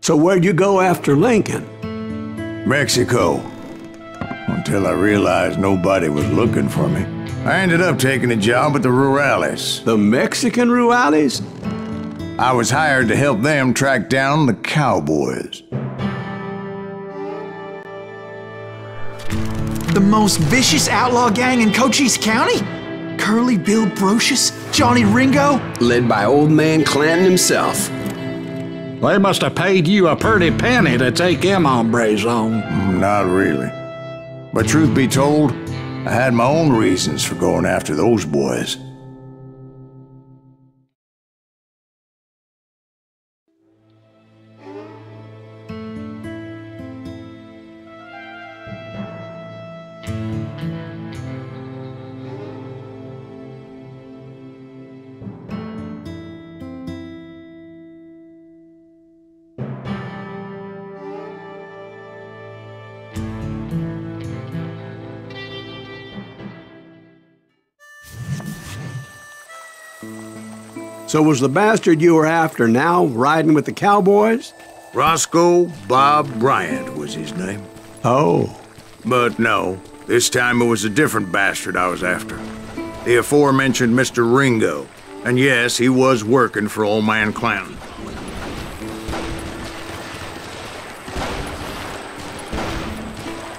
So where'd you go after Lincoln? Mexico. Until I realized nobody was looking for me. I ended up taking a job at the Rurales. The Mexican Rurales? I was hired to help them track down the Cowboys. The most vicious outlaw gang in Cochise County? Curly Bill Brocious? Johnny Ringo? Led by old man Clanton himself. They must have paid you a pretty penny to take them hombres on. Not really. But truth be told, I had my own reasons for going after those boys. So was the bastard you were after now riding with the Cowboys? Roscoe Bob Bryant was his name. Oh. But no, this time it was a different bastard I was after. The aforementioned Mr. Ringo. And yes, he was working for old man Clanton.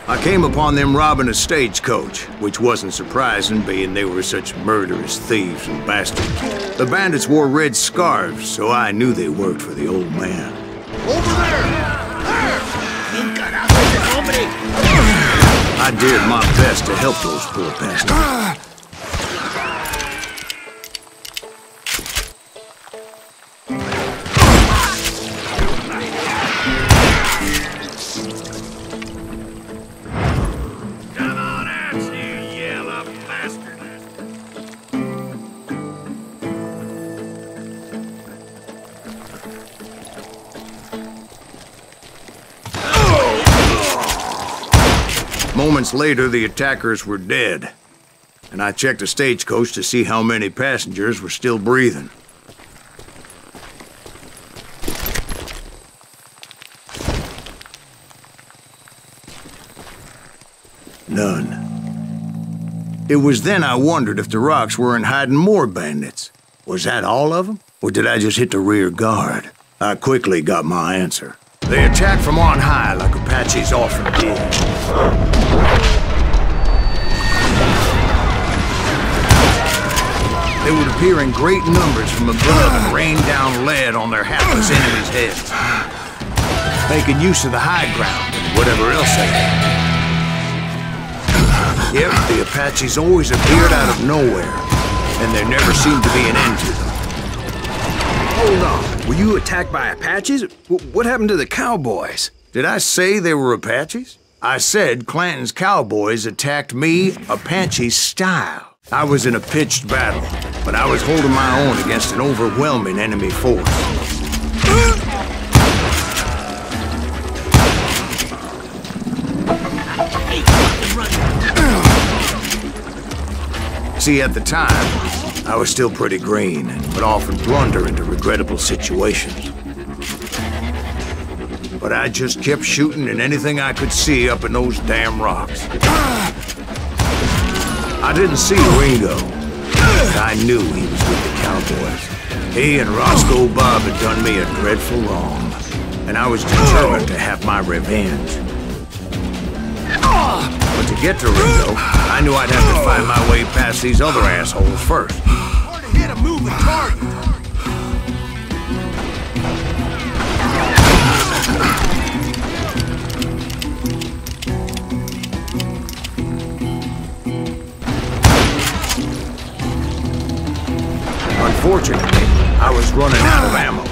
I came upon them robbing a stagecoach, which wasn't surprising, being they were such murderous thieves and bastards. The bandits wore red scarves, so I knew they worked for the old man. Over there! There! I did my best to help those poor bastards. Moments later, the attackers were dead, and I checked the stagecoach to see how many passengers were still breathing. None. It was then I wondered if the rocks weren't hiding more bandits. Was that all of them? Or did I just hit the rear guard? I quickly got my answer. They attacked from on high like Apaches often did. They would appear in great numbers from above and rain down lead on their hapless enemies' heads, making use of the high ground and whatever else they had. Yep, the Apaches always appeared out of nowhere, and there never seemed to be an end to them. Hold on. Were you attacked by Apaches? What happened to the Cowboys? Did I say they were Apaches? I said Clanton's Cowboys attacked me Apache style. I was in a pitched battle, but I was holding my own against an overwhelming enemy force. See, at the time, I was still pretty green and would often blunder into regrettable situations. But I just kept shooting at anything I could see up in those damn rocks. I didn't see Ringo, but I knew he was with the Cowboys. He and Roscoe Bob had done me a dreadful wrong, and I was determined to have my revenge. But to get to Ringo, I knew I'd have to find my way past these other assholes first. Hard to hit a moving target. Unfortunately, I was running out of ammo.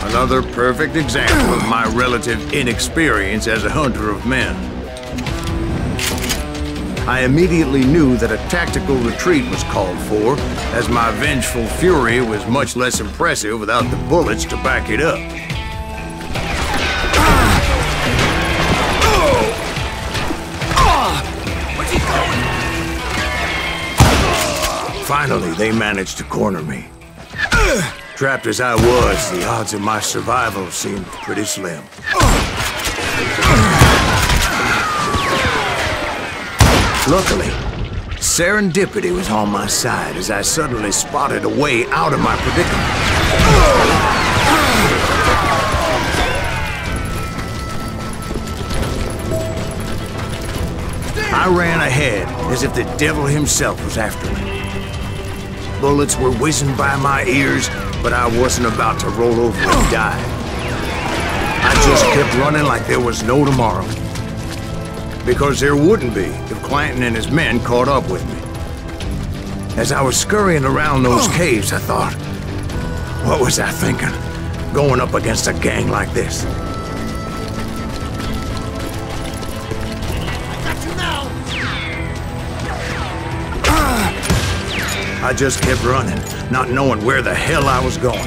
Another perfect example of my relative inexperience as a hunter of men. I immediately knew that a tactical retreat was called for, as my vengeful fury was much less impressive without the bullets to back it up. Finally, they managed to corner me. Trapped as I was, the odds of my survival seemed pretty slim. Luckily, serendipity was on my side as I suddenly spotted a way out of my predicament. I ran ahead as if the devil himself was after me. Bullets were whizzing by my ears, but I wasn't about to roll over and die. I just kept running like there was no tomorrow. Because there wouldn't be if Clanton and his men caught up with me. As I was scurrying around those caves, I thought, what was I thinking? Going up against a gang like this? I just kept running, not knowing where the hell I was going.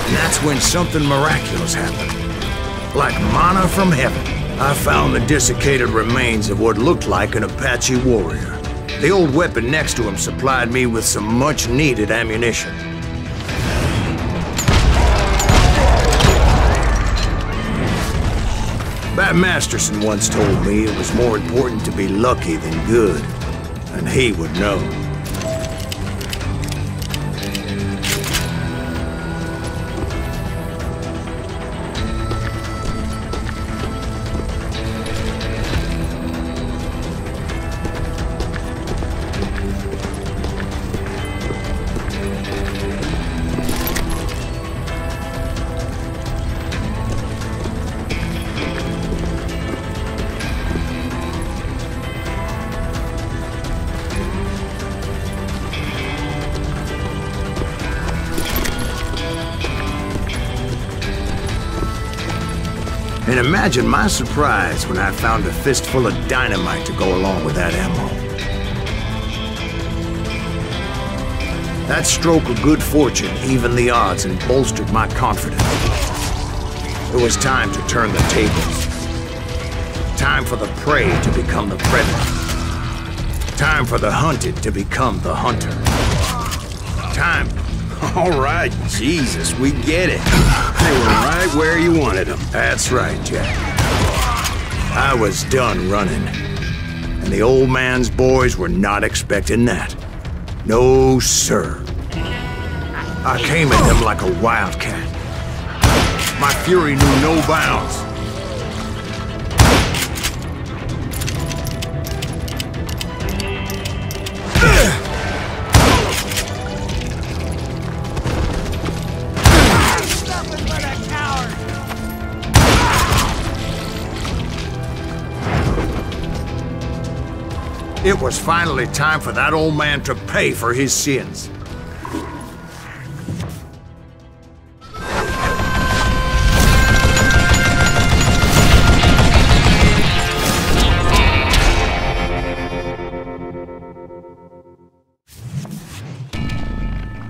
And that's when something miraculous happened. Like manna from heaven, I found the desiccated remains of what looked like an Apache warrior. The old weapon next to him supplied me with some much-needed ammunition. Bat Masterson once told me it was more important to be lucky than good, and he would know. And imagine my surprise when I found a fistful of dynamite to go along with that ammo. That stroke of good fortune evened the odds and bolstered my confidence. It was time to turn the tables. Time for the prey to become the predator. Time for the hunted to become the hunter. Time. All right, Jesus, we get it. They were right where you wanted them. That's right, Jack. I was done running. And the old man's boys were not expecting that. No, sir. I came at them like a wildcat. My fury knew no bounds. It was finally time for that old man to pay for his sins.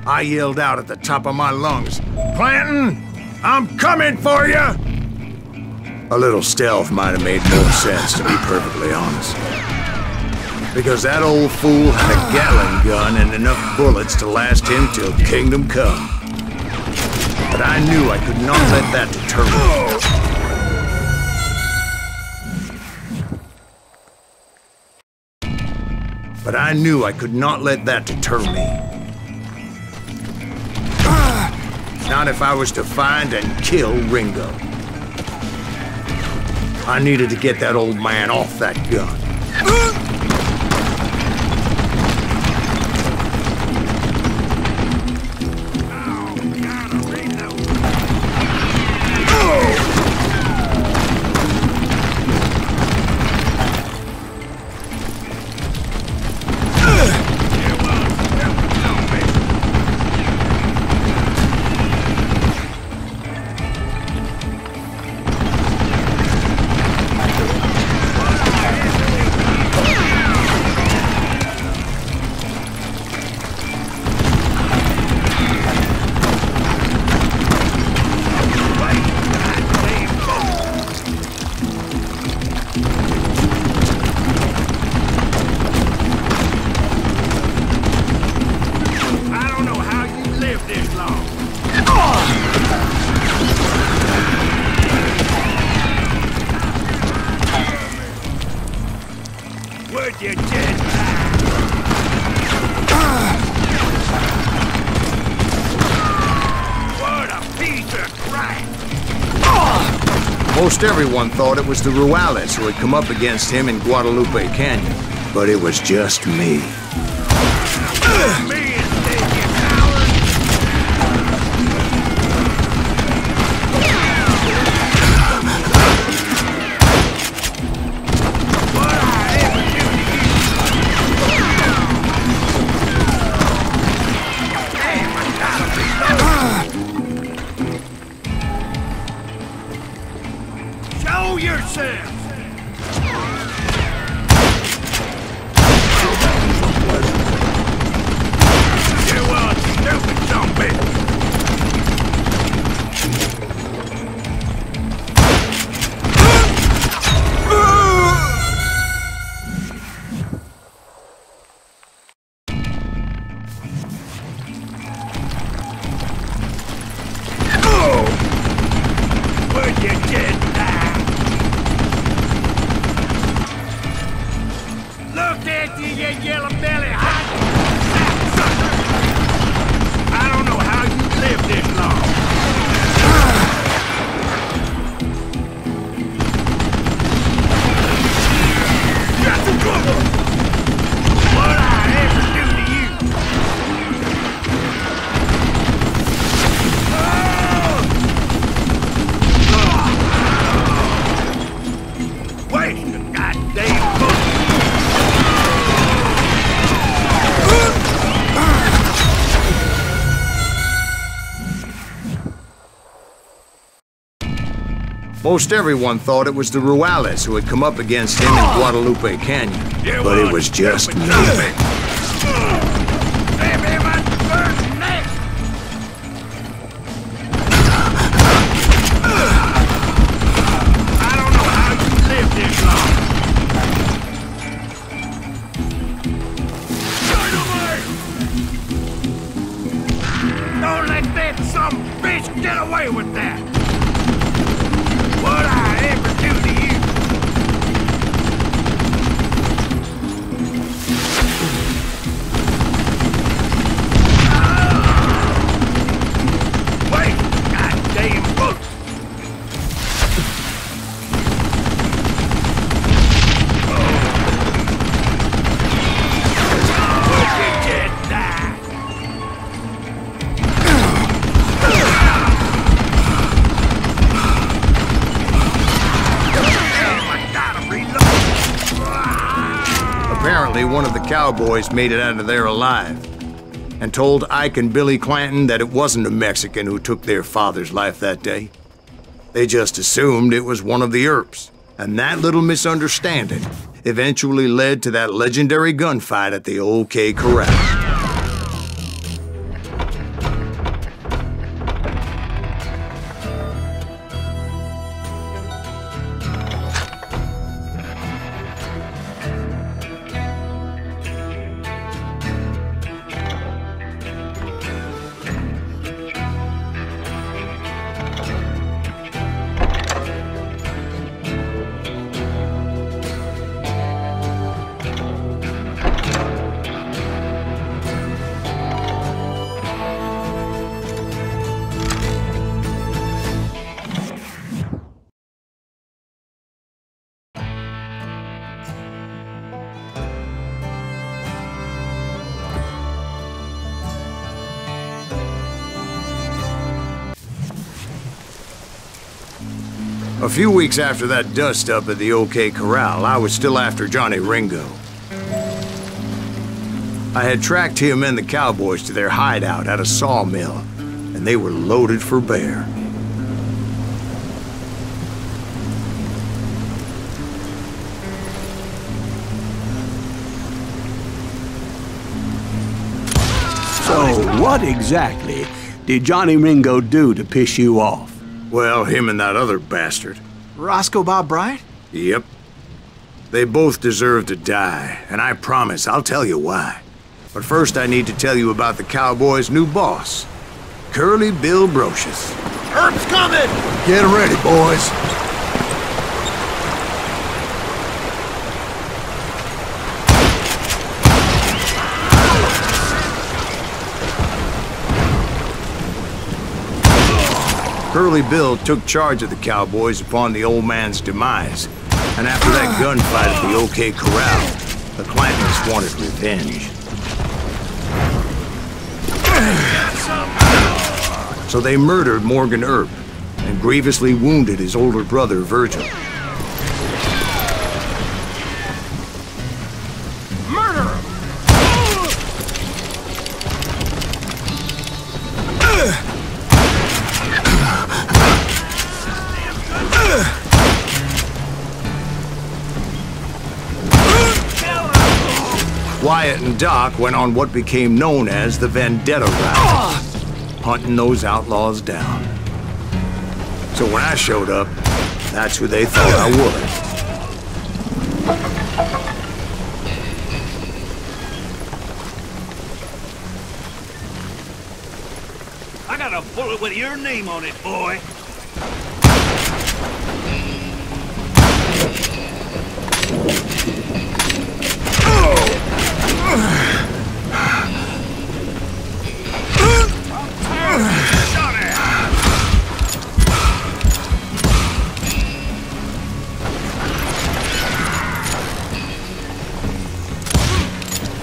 I yelled out at the top of my lungs, "Clanton, I'm coming for you!" A little stealth might have made more sense, to be perfectly honest. Because that old fool had a Gatling gun and enough bullets to last him till kingdom come. But I knew I could not let that deter me. But I knew I could not let that deter me. Not if I was to find and kill Ringo. I needed to get that old man off that gun. Most everyone thought it was the Ruales who had come up against him in Guadalupe Canyon, but it was just me. Show yourself! You are a stupid zombie! Where'd you get that? Look at you, you yellow belly hot sucker! I don't know how you lived this long. Got the trouble! What I ever do to you? Waste the goddamn book! Most everyone thought it was the Ruales who had come up against him in Guadalupe Canyon, but it was just me. I don't know how you lived this long. Dynamite! Don't let that some bitch get away with that! What I ever do to you? Wait, goddamn book! Where'd you get that? Apparently, one of the Cowboys made it out of there alive and told Ike and Billy Clanton that it wasn't a Mexican who took their father's life that day. They just assumed it was one of the Earps, and that little misunderstanding eventually led to that legendary gunfight at the OK Corral. A few weeks after that dust-up at the OK Corral, I was still after Johnny Ringo. I had tracked him and the Cowboys to their hideout at a sawmill, and they were loaded for bear. So, what exactly did Johnny Ringo do to piss you off? Well, him and that other bastard. Roscoe Bob Bryant? Yep. They both deserve to die, and I promise I'll tell you why. But first I need to tell you about the Cowboys' new boss, Curly Bill Brocious. Earp's coming! Get ready, boys. Curly Bill took charge of the Cowboys upon the old man's demise. And after that gunfight at the OK Corral, the Clantons wanted revenge. So they murdered Morgan Earp and grievously wounded his older brother, Virgil. Wyatt and Doc went on what became known as the Vendetta Route, hunting those outlaws down. So when I showed up, that's who they thought I was. I got a bullet with your name on it, boy.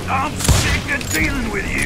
I'm sick of dealing with you.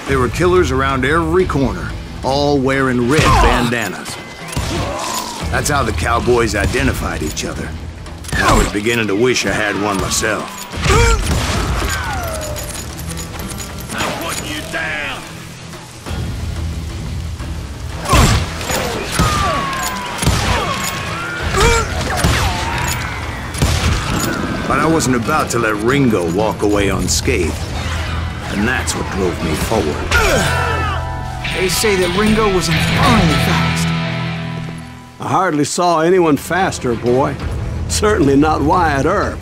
There were killers around every corner, all wearing red bandanas. That's how the Cowboys identified each other. I was beginning to wish I had one myself. I'm putting you down. But I wasn't about to let Ringo walk away unscathed. And that's what drove me forward. They say that Ringo was infernally fast. I hardly saw anyone faster, boy. Certainly not Wyatt Earp.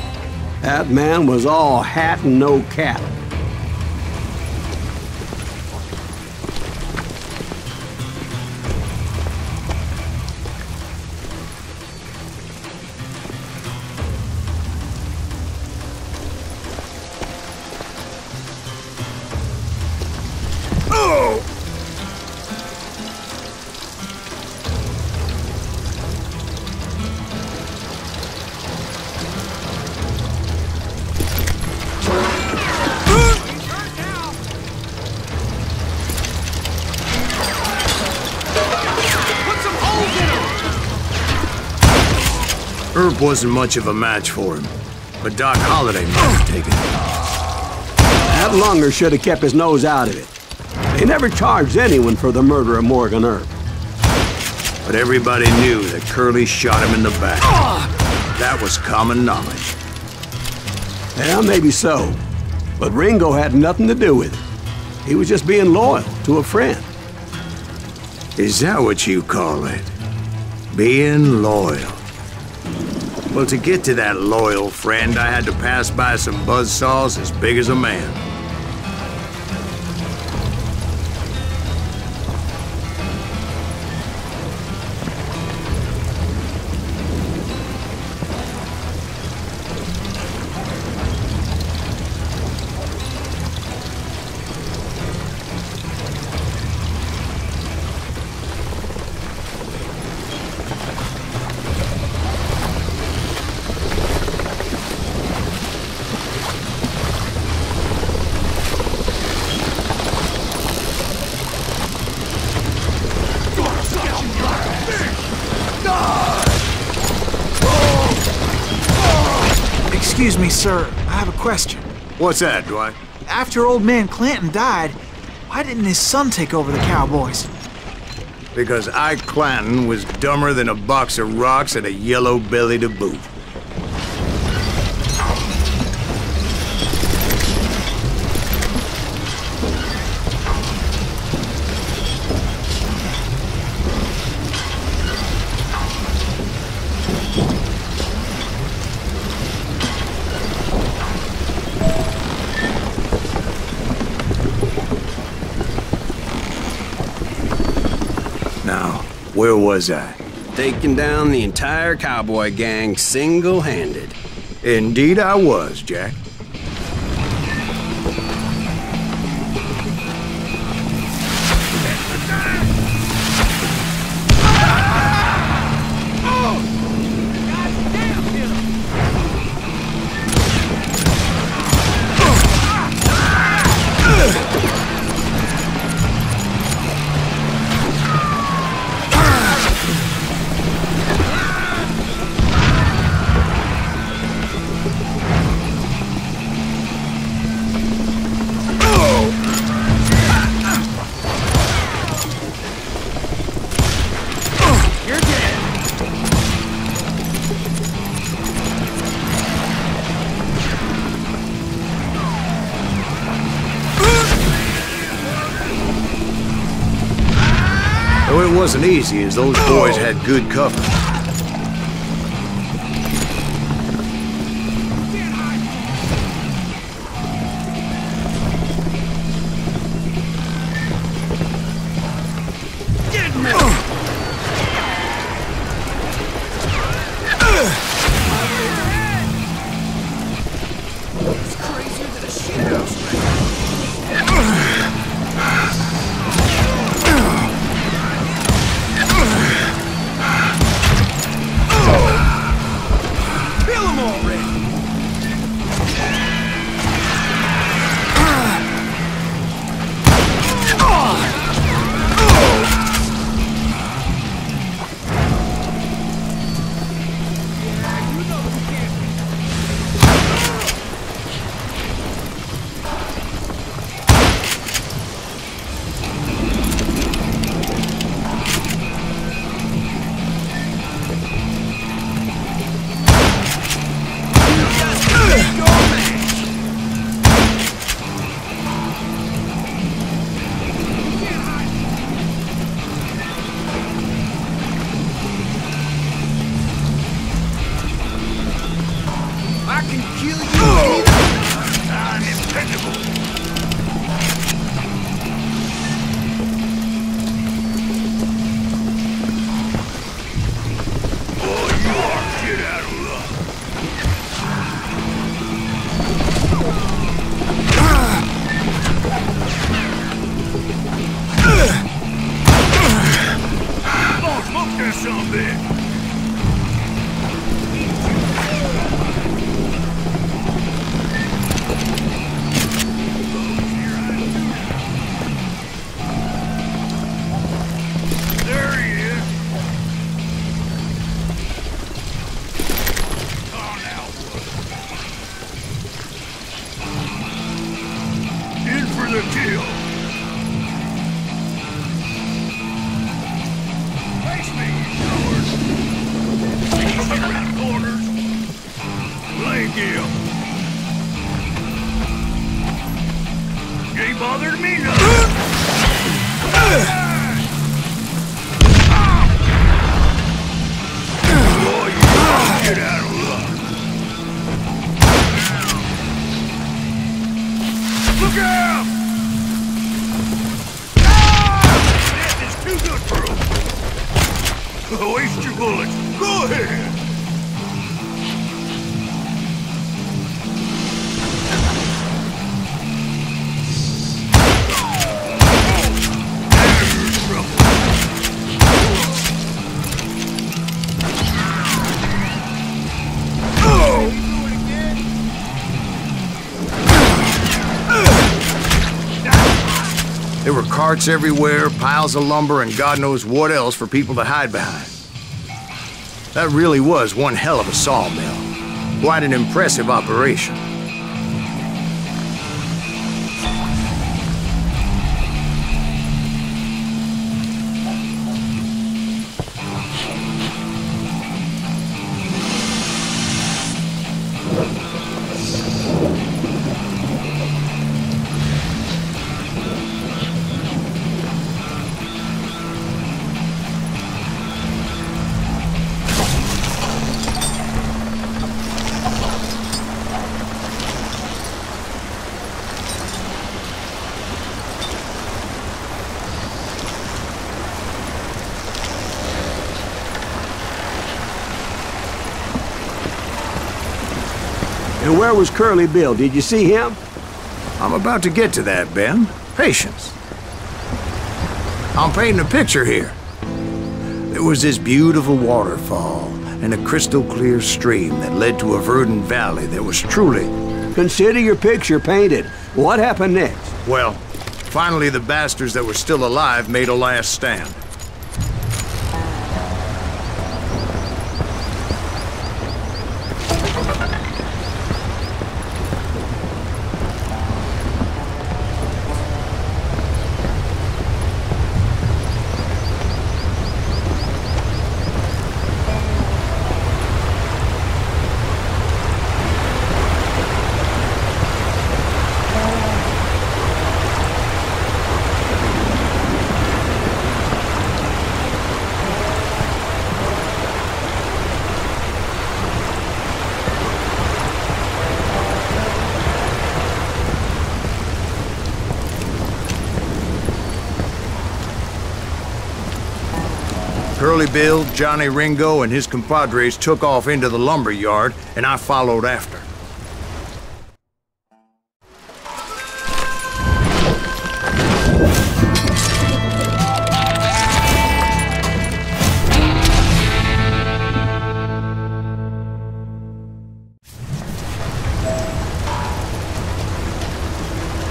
That man was all hat and no cap. Earp wasn't much of a match for him, but Doc Holliday might have taken it. That lunger should have kept his nose out of it. They never charged anyone for the murder of Morgan Earp. But everybody knew that Curly shot him in the back. That was common knowledge. Yeah, maybe so. But Ringo had nothing to do with it. He was just being loyal to a friend. Is that what you call it? Being loyal. Well, to get to that loyal friend, I had to pass by some buzzsaws as big as a man. Excuse me, sir. I have a question. What's that, Dwight? After old man Clanton died, why didn't his son take over the Cowboys? Because Ike Clanton was dumber than a box of rocks and a yellow belly to boot. Now, where was I? Taking down the entire cowboy gang single-handed. Indeed I was, Jack. Though it wasn't easy, as those boys had good cover. Waste your bullets. Go ahead. There were carts everywhere, piles of lumber, and God knows what else for people to hide behind. That really was one hell of a sawmill. Quite an impressive operation. And where was Curly Bill? Did you see him? I'm about to get to that, Ben. Patience. I'm painting a picture here. There was this beautiful waterfall and a crystal clear stream that led to a verdant valley that was truly... Consider your picture painted. What happened next? Well, finally the bastards that were still alive made a last stand. Curly Bill, Johnny Ringo, and his compadres took off into the lumber yard, and I followed after.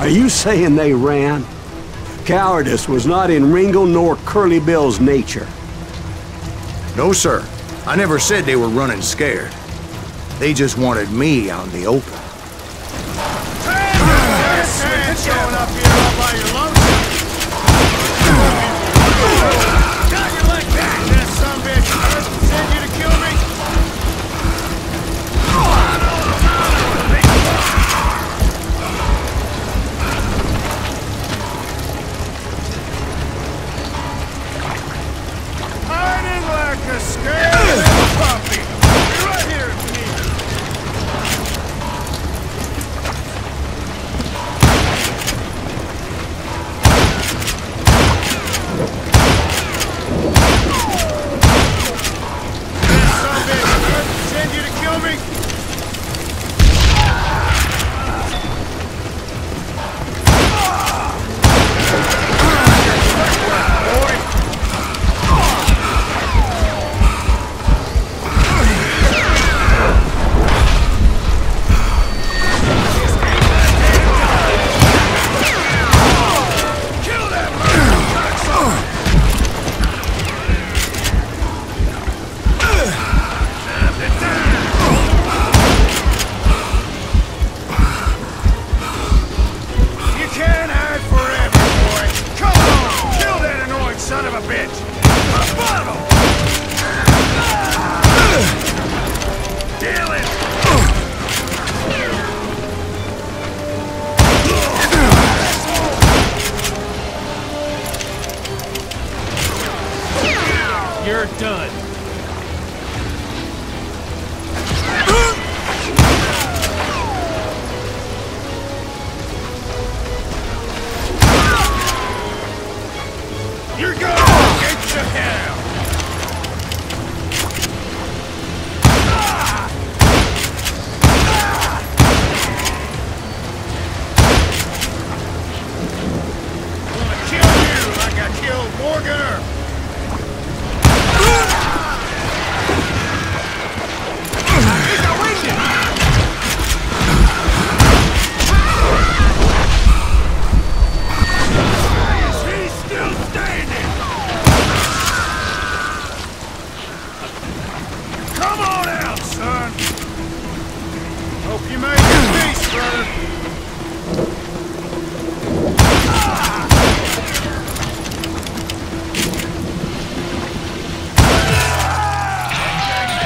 Are you saying they ran? Cowardice was not in Ringo nor Curly Bill's nature. No, sir. I never said they were running scared. They just wanted me out in the open. Showing up here all by your lonesome. Got you like that, that sumbitch. Send you to kill me? Hiding like a scared little puppy. Be right here if you need me. Or get her! He's still standing! Come on out, son! Hope you made your peace, brother.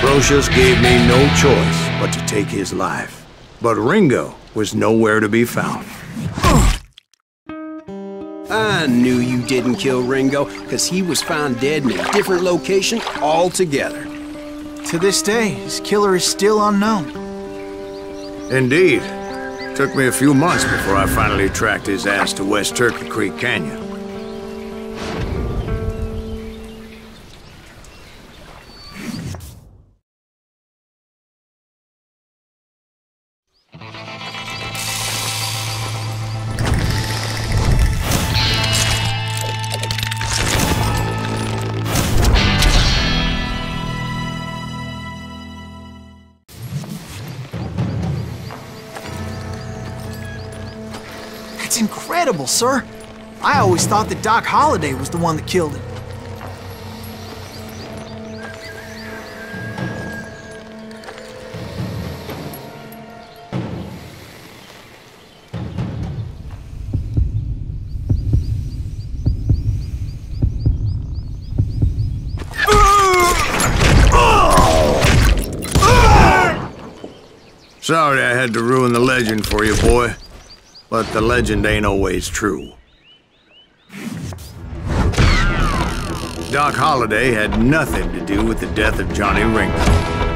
Brocious gave me no choice but to take his life. But Ringo was nowhere to be found. I knew you didn't kill Ringo, because he was found dead in a different location altogether. To this day, his killer is still unknown. Indeed. Took me a few months before I finally tracked his ass to West Turkey Creek Canyon. That's incredible, sir. I always thought that Doc Holliday was the one that killed him. Sorry I had to ruin the legend for you, boy. But the legend ain't always true. Doc Holliday had nothing to do with the death of Johnny Ringo.